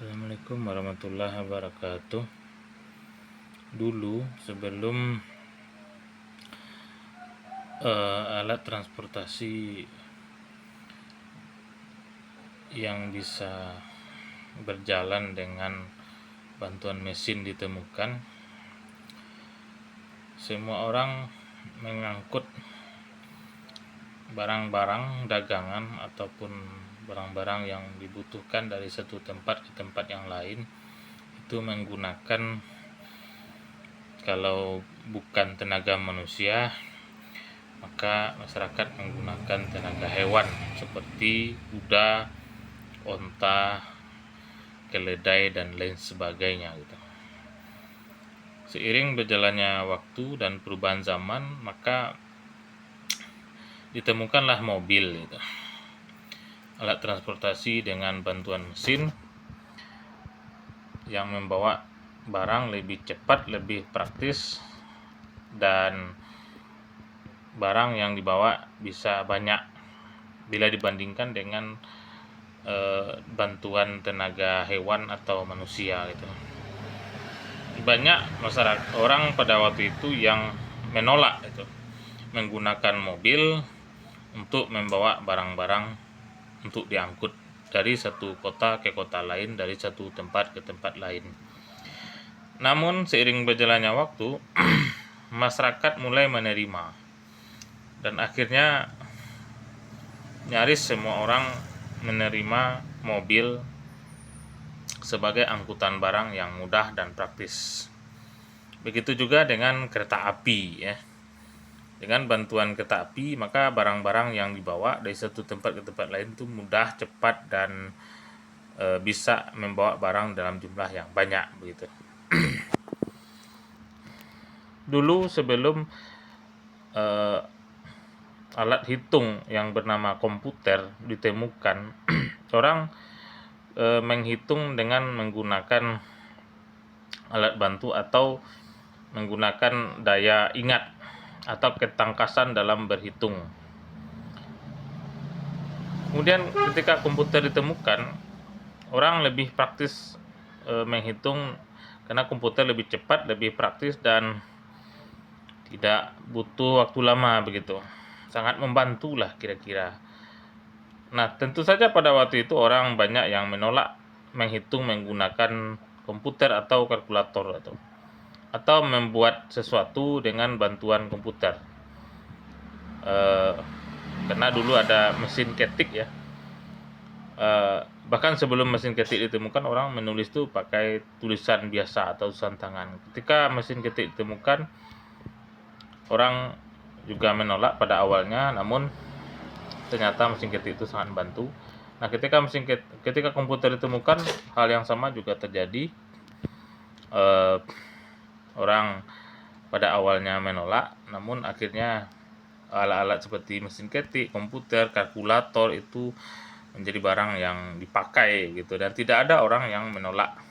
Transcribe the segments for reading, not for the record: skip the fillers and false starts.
Assalamualaikum warahmatullahi wabarakatuh. Dulu sebelum alat transportasi yang bisa berjalan dengan bantuan mesin ditemukan, semua orang mengangkut barang-barang dagangan ataupun barang-barang yang dibutuhkan dari satu tempat ke tempat yang lain itu menggunakan, kalau bukan tenaga manusia, maka masyarakat menggunakan tenaga hewan seperti kuda, onta, keledai, dan lain sebagainya gitu. Seiring berjalannya waktu dan perubahan zaman, maka ditemukanlah mobil gitu. Alat transportasi dengan bantuan mesin yang membawa barang lebih cepat, lebih praktis, dan barang yang dibawa bisa banyak bila dibandingkan dengan bantuan tenaga hewan atau manusia gitu. Banyak masyarakat orang pada waktu itu yang menolak itu menggunakan mobil untuk membawa barang-barang untuk diangkut dari satu kota ke kota lain, dari satu tempat ke tempat lain. Namun seiring berjalannya waktu masyarakat mulai menerima, dan akhirnya nyaris semua orang menerima mobil sebagai angkutan barang yang mudah dan praktis. Begitu juga dengan kereta api ya. Dengan bantuan kereta api, maka barang-barang yang dibawa dari satu tempat ke tempat lain itu mudah, cepat, dan bisa membawa barang dalam jumlah yang banyak begitu. Dulu sebelum alat hitung yang bernama komputer ditemukan, orang menghitung dengan menggunakan alat bantu atau menggunakan daya ingat atau ketangkasan dalam berhitung. Kemudian ketika komputer ditemukan, orang lebih praktis menghitung karena komputer lebih cepat, lebih praktis, dan tidak butuh waktu lama begitu. Sangat membantu lah kira-kira. Nah, tentu saja pada waktu itu orang banyak yang menolak menghitung menggunakan komputer atau kalkulator atau membuat sesuatu dengan bantuan komputer. Karena dulu ada mesin ketik ya. Bahkan sebelum mesin ketik ditemukan, orang menulis itu pakai tulisan biasa atau tulisan tangan. Ketika mesin ketik ditemukan, orang juga menolak pada awalnya, namun ternyata mesin ketik itu sangat membantu. Nah, ketika komputer ditemukan, hal yang sama juga terjadi. Orang pada awalnya menolak, namun akhirnya alat-alat seperti mesin ketik, komputer, kalkulator itu menjadi barang yang dipakai gitu, dan tidak ada orang yang menolak.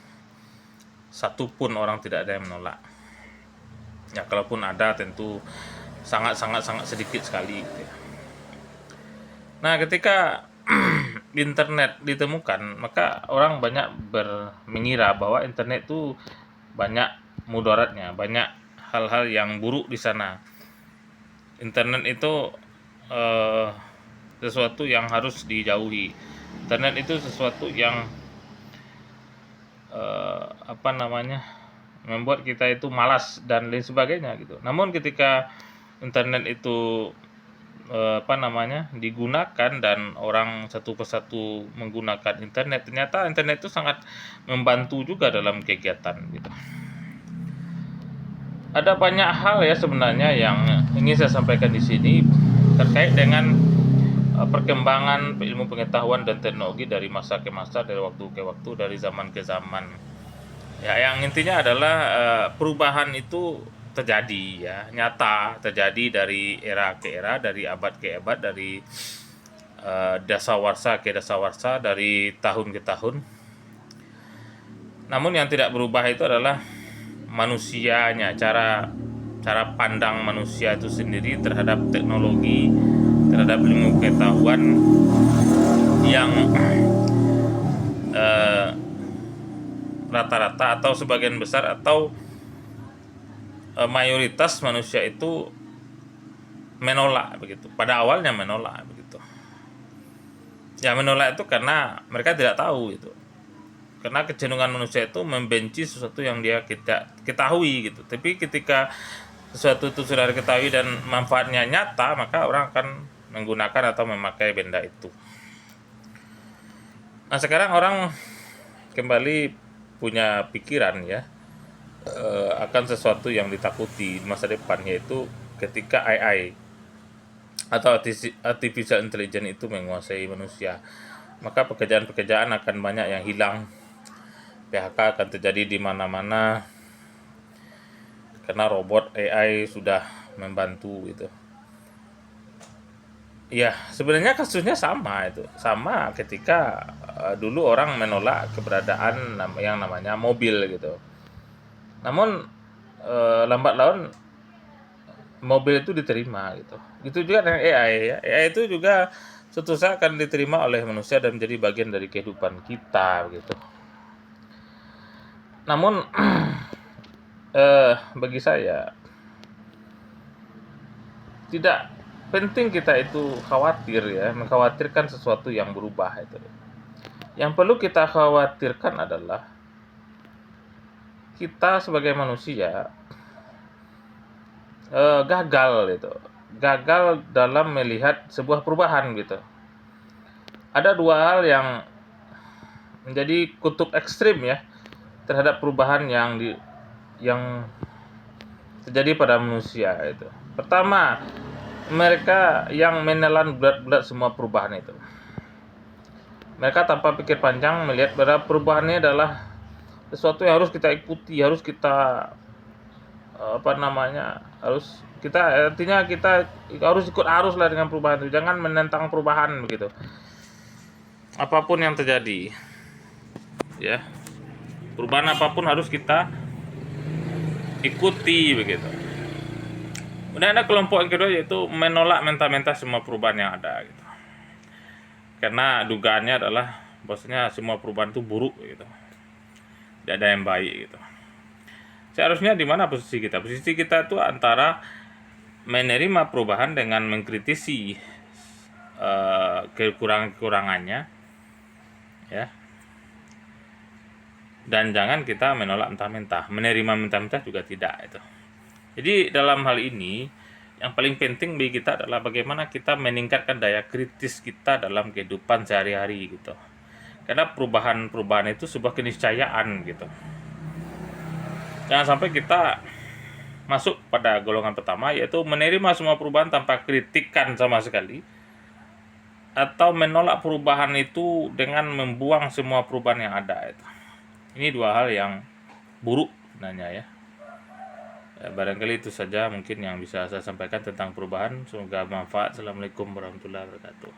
Satupun orang tidak ada yang menolak. Ya, kalaupun ada tentu sangat sedikit sekali gitu ya. Nah, ketika internet ditemukan, maka orang banyak mengira bahwa internet itu banyak mudaratnya, banyak hal-hal yang buruk di sana. Internet itu sesuatu yang harus dijauhi. Internet itu sesuatu yang membuat kita itu malas dan lain sebagainya gitu. Namun ketika internet itu digunakan dan orang satu persatu menggunakan internet, ternyata internet itu sangat membantu juga dalam kegiatan gitu. Ada banyak hal ya sebenarnya yang ingin saya sampaikan di sini terkait dengan perkembangan ilmu pengetahuan dan teknologi dari masa ke masa, dari waktu ke waktu, dari zaman ke zaman. Ya, yang intinya adalah perubahan itu terjadi ya, nyata terjadi dari era ke era, dari abad ke abad, dari dasawarsa ke dasawarsa, dari tahun ke tahun. Namun yang tidak berubah itu adalah manusianya, cara pandang manusia itu sendiri terhadap teknologi, terhadap ilmu pengetahuan yang rata-rata atau sebagian besar atau mayoritas manusia itu menolak begitu. Pada awalnya menolak begitu. Ya menolak itu karena mereka tidak tahu itu. Karena kecenderungan manusia itu membenci sesuatu yang dia ketahui gitu. Tapi ketika sesuatu itu sudah diketahui dan manfaatnya nyata, maka orang akan menggunakan atau memakai benda itu. Nah sekarang orang kembali punya pikiran ya akan sesuatu yang ditakuti di masa depan, yaitu ketika AI atau artificial intelligence itu menguasai manusia, maka pekerjaan-pekerjaan akan banyak yang hilang. PHK akan terjadi di mana-mana karena robot AI sudah membantu gitu. Ya, sebenarnya kasusnya sama itu. Sama ketika dulu orang menolak keberadaan yang namanya mobil gitu. Namun lambat laun mobil itu diterima gitu. Itu juga dengan AI ya. AI itu juga suatu saat akan diterima oleh manusia dan menjadi bagian dari kehidupan kita gitu. Namun bagi saya tidak penting kita itu khawatir ya, mengkhawatirkan sesuatu yang berubah itu. Yang perlu kita khawatirkan adalah kita sebagai manusia gagal itu. Gagal dalam melihat sebuah perubahan gitu. Ada dua hal yang menjadi kutub ekstrim ya terhadap perubahan yang terjadi pada manusia itu. Pertama, mereka yang menelan bulat-bulat semua perubahan itu. Mereka tanpa pikir panjang melihat bahwa perubahannya adalah sesuatu yang harus kita ikuti, harus kita harus kita artinya kita harus ikut arus lah dengan perubahan itu. Jangan menentang perubahan begitu. Apapun yang terjadi, ya perubahan apapun harus kita ikuti begitu. Kemudian ada kelompok yang kedua yaitu menolak mentah-mentah semua perubahan yang ada gitu. Karena dugaannya adalah bahwasanya semua perubahan itu buruk gitu. Tidak ada yang baik gitu. Seharusnya di mana posisi kita? Posisi kita itu antara menerima perubahan dengan mengkritisi kekurangan-kekurangannya ya. Dan jangan kita menolak mentah-mentah, menerima mentah-mentah juga tidak itu. Jadi dalam hal ini yang paling penting bagi kita adalah bagaimana kita meningkatkan daya kritis kita dalam kehidupan sehari-hari gitu. Karena perubahan-perubahan itu sebuah keniscayaan gitu. Jangan sampai kita masuk pada golongan pertama, yaitu menerima semua perubahan tanpa kritikan sama sekali, atau menolak perubahan itu dengan membuang semua perubahan yang ada itu. Ini dua hal yang buruk sebenarnya ya. Barangkali itu saja mungkin yang bisa saya sampaikan tentang perubahan. Semoga bermanfaat. Assalamualaikum warahmatullahi wabarakatuh.